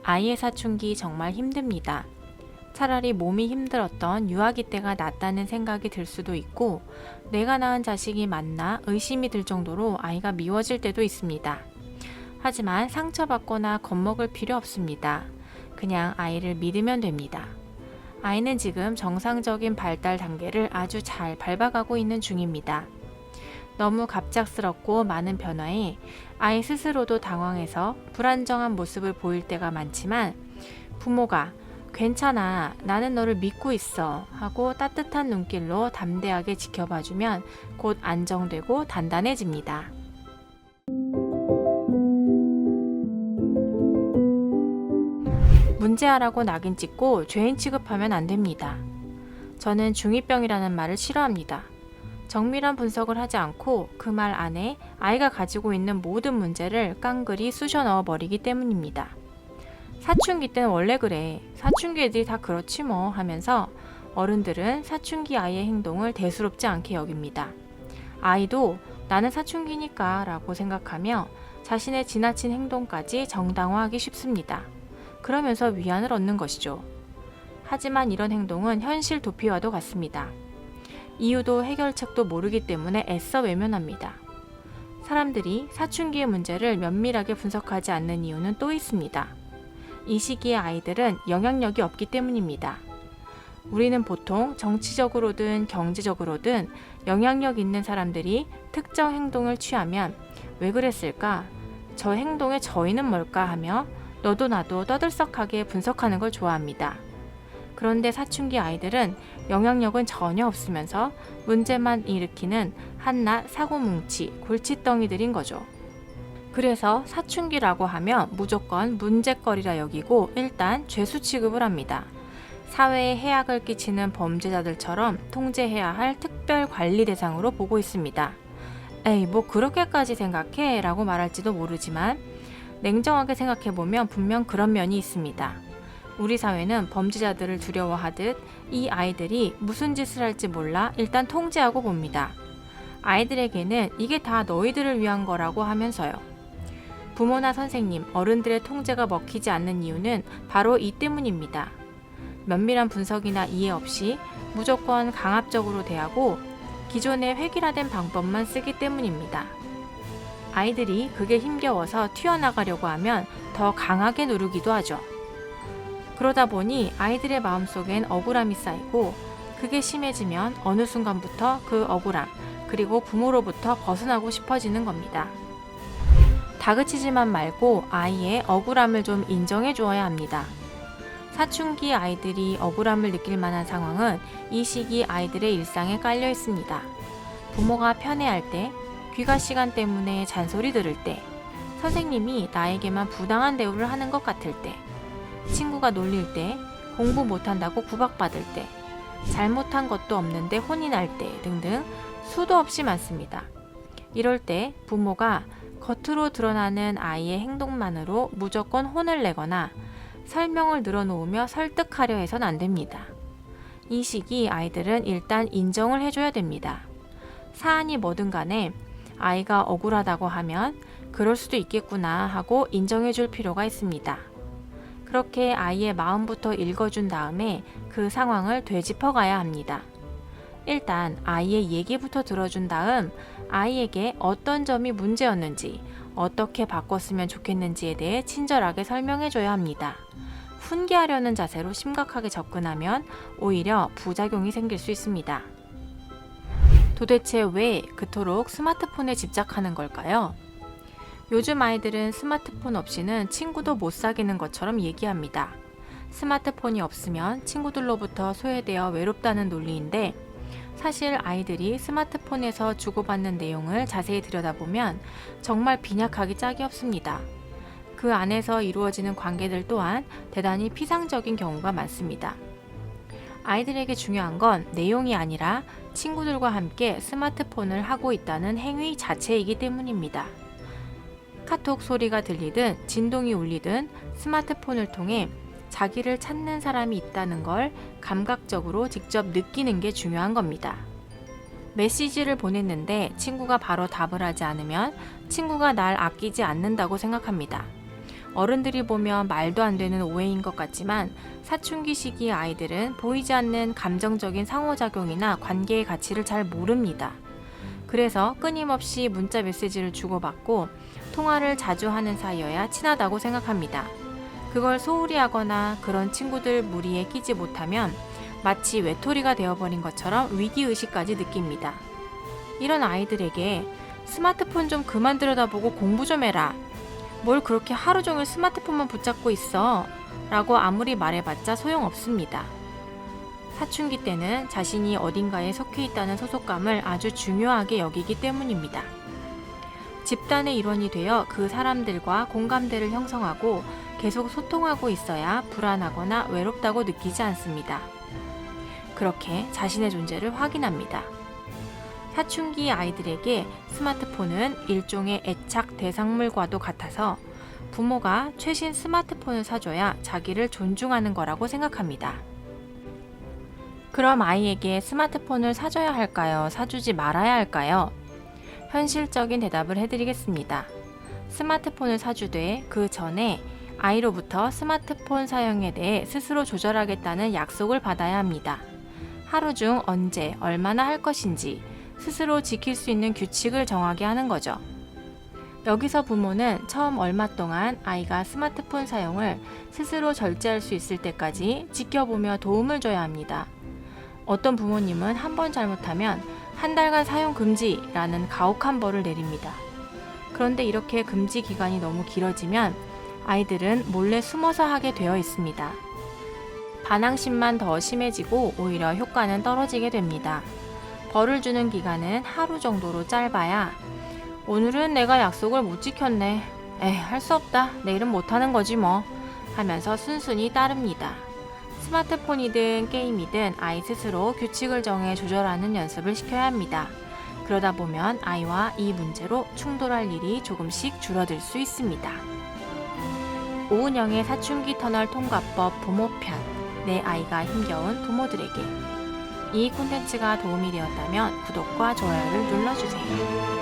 아이의 사춘기 정말 힘듭니다. 차라리 몸이 힘들었던 유아기 때가 낫다는 생각이 들 수도 있고, 내가 낳은 자식이 맞나 의심이 들 정도로 아이가 미워질 때도 있습니다. 하지만 상처받거나 겁먹을 필요 없습니다. 그냥 아이를 믿으면 됩니다. 아이는 지금 정상적인 발달 단계를 아주 잘 밟아가고 있는 중입니다. 너무 갑작스럽고 많은 변화에 아이 스스로도 당황해서 불안정한 모습을 보일 때가 많지만, 부모가 괜찮아, 나는 너를 믿고 있어 하고 따뜻한 눈길로 담대하게 지켜봐주면 곧 안정되고 단단해집니다. 문제아라고 낙인 찍고 죄인 취급하면 안 됩니다. 저는 중2병이라는 말을 싫어합니다. 정밀한 분석을 하지 않고 그 말 안에 아이가 가지고 있는 모든 문제를 깡그리 쑤셔 넣어 버리기 때문입니다. 사춘기 때는 원래 그래, 사춘기 애들이 다 그렇지 뭐 하면서 어른들은 사춘기 아이의 행동을 대수롭지 않게 여깁니다. 아이도 나는 사춘기니까 라고 생각하며 자신의 지나친 행동까지 정당화하기 쉽습니다. 그러면서 위안을 얻는 것이죠. 하지만 이런 행동은 현실 도피와도 같습니다. 이유도 해결책도 모르기 때문에 애써 외면합니다. 사람들이 사춘기의 문제를 면밀하게 분석하지 않는 이유는 또 있습니다. 이 시기의 아이들은 영향력이 없기 때문입니다. 우리는 보통 정치적으로든 경제적으로든 영향력 있는 사람들이 특정 행동을 취하면 왜 그랬을까? 저 행동의 저희는 뭘까 하며 너도 나도 떠들썩하게 분석하는 걸 좋아합니다. 그런데 사춘기 아이들은 영향력은 전혀 없으면서 문제만 일으키는 한낱 사고뭉치, 골칫덩이들인 거죠. 그래서 사춘기라고 하면 무조건 문제거리라 여기고 일단 죄수 취급을 합니다. 사회에 해악을 끼치는 범죄자들처럼 통제해야 할 특별 관리 대상으로 보고 있습니다. 에이, 뭐 그렇게까지 생각해? 라고 말할지도 모르지만 냉정하게 생각해보면 분명 그런 면이 있습니다. 우리 사회는 범죄자들을 두려워하듯 이 아이들이 무슨 짓을 할지 몰라 일단 통제하고 봅니다. 아이들에게는 이게 다 너희들을 위한 거라고 하면서요. 부모나 선생님, 어른들의 통제가 먹히지 않는 이유는 바로 이 때문입니다. 면밀한 분석이나 이해 없이 무조건 강압적으로 대하고 기존의 획일화된 방법만 쓰기 때문입니다. 아이들이 그게 힘겨워서 튀어나가려고 하면 더 강하게 누르기도 하죠. 그러다 보니 아이들의 마음속엔 억울함이 쌓이고 그게 심해지면 어느 순간부터 그 억울함, 그리고 부모로부터 벗어나고 싶어지는 겁니다. 다그치지만 말고 아이의 억울함을 좀 인정해 주어야 합니다. 사춘기 아이들이 억울함을 느낄 만한 상황은 이 시기 아이들의 일상에 깔려 있습니다. 부모가 편애할 때, 귀가 시간 때문에 잔소리 들을 때, 선생님이 나에게만 부당한 대우를 하는 것 같을 때, 친구가 놀릴 때, 공부 못한다고 구박받을 때, 잘못한 것도 없는데 혼이 날 때 등등 수도 없이 많습니다. 이럴 때 부모가 겉으로 드러나는 아이의 행동만으로 무조건 혼을 내거나 설명을 늘어놓으며 설득하려 해선 안 됩니다. 이 시기 아이들은 일단 인정을 해줘야 됩니다. 사안이 뭐든 간에 아이가 억울하다고 하면 그럴 수도 있겠구나 하고 인정해줄 필요가 있습니다. 그렇게 아이의 마음부터 읽어준 다음에 그 상황을 되짚어가야 합니다. 일단 아이의 얘기부터 들어준 다음 아이에게 어떤 점이 문제였는지, 어떻게 바꿨으면 좋겠는지에 대해 친절하게 설명해줘야 합니다. 훈계하려는 자세로 심각하게 접근하면 오히려 부작용이 생길 수 있습니다. 도대체 왜 그토록 스마트폰에 집착하는 걸까요? 요즘 아이들은 스마트폰 없이는 친구도 못 사귀는 것처럼 얘기합니다. 스마트폰이 없으면 친구들로부터 소외되어 외롭다는 논리인데, 사실 아이들이 스마트폰에서 주고받는 내용을 자세히 들여다보면 정말 빈약하기 짝이 없습니다. 그 안에서 이루어지는 관계들 또한 대단히 피상적인 경우가 많습니다. 아이들에게 중요한 건 내용이 아니라 친구들과 함께 스마트폰을 하고 있다는 행위 자체이기 때문입니다. 카톡 소리가 들리든 진동이 울리든 스마트폰을 통해 자기를 찾는 사람이 있다는 걸 감각적으로 직접 느끼는 게 중요한 겁니다. 메시지를 보냈는데 친구가 바로 답을 하지 않으면 친구가 날 아끼지 않는다고 생각합니다. 어른들이 보면 말도 안 되는 오해인 것 같지만 사춘기 시기 아이들은 보이지 않는 감정적인 상호작용이나 관계의 가치를 잘 모릅니다. 그래서 끊임없이 문자 메시지를 주고받고 통화를 자주 하는 사이여야 친하다고 생각합니다. 그걸 소홀히 하거나 그런 친구들 무리에 끼지 못하면 마치 외톨이가 되어버린 것처럼 위기의식까지 느낍니다. 이런 아이들에게 스마트폰 좀 그만 들여다보고 공부 좀 해라. 뭘 그렇게 하루 종일 스마트폰만 붙잡고 있어? 라고 아무리 말해봤자 소용없습니다. 사춘기 때는 자신이 어딘가에 속해 있다는 소속감을 아주 중요하게 여기기 때문입니다. 집단의 일원이 되어 그 사람들과 공감대를 형성하고 계속 소통하고 있어야 불안하거나 외롭다고 느끼지 않습니다. 그렇게 자신의 존재를 확인합니다. 사춘기 아이들에게 스마트폰은 일종의 애착 대상물과도 같아서 부모가 최신 스마트폰을 사줘야 자기를 존중하는 거라고 생각합니다. 그럼 아이에게 스마트폰을 사줘야 할까요? 사주지 말아야 할까요? 현실적인 대답을 해드리겠습니다. 스마트폰을 사주되 그 전에 아이로부터 스마트폰 사용에 대해 스스로 조절하겠다는 약속을 받아야 합니다. 하루 중 언제, 얼마나 할 것인지 스스로 지킬 수 있는 규칙을 정하게 하는 거죠. 여기서 부모는 처음 얼마 동안 아이가 스마트폰 사용을 스스로 절제할 수 있을 때까지 지켜보며 도움을 줘야 합니다. 어떤 부모님은 한 번 잘못하면 한 달간 사용 금지라는 가혹한 벌을 내립니다. 그런데 이렇게 금지 기간이 너무 길어지면 아이들은 몰래 숨어서 하게 되어 있습니다. 반항심만 더 심해지고 오히려 효과는 떨어지게 됩니다. 벌을 주는 기간은 하루 정도로 짧아야 오늘은 내가 약속을 못 지켰네. 할 수 없다. 내일은 못하는 거지 뭐. 하면서 순순히 따릅니다. 스마트폰이든 게임이든 아이 스스로 규칙을 정해 조절하는 연습을 시켜야 합니다. 그러다 보면 아이와 이 문제로 충돌할 일이 조금씩 줄어들 수 있습니다. 오은영의 사춘기 터널 통과법 부모편, 내 아이가 힘겨운 부모들에게. 이 콘텐츠가 도움이 되었다면 구독과 좋아요를 눌러주세요.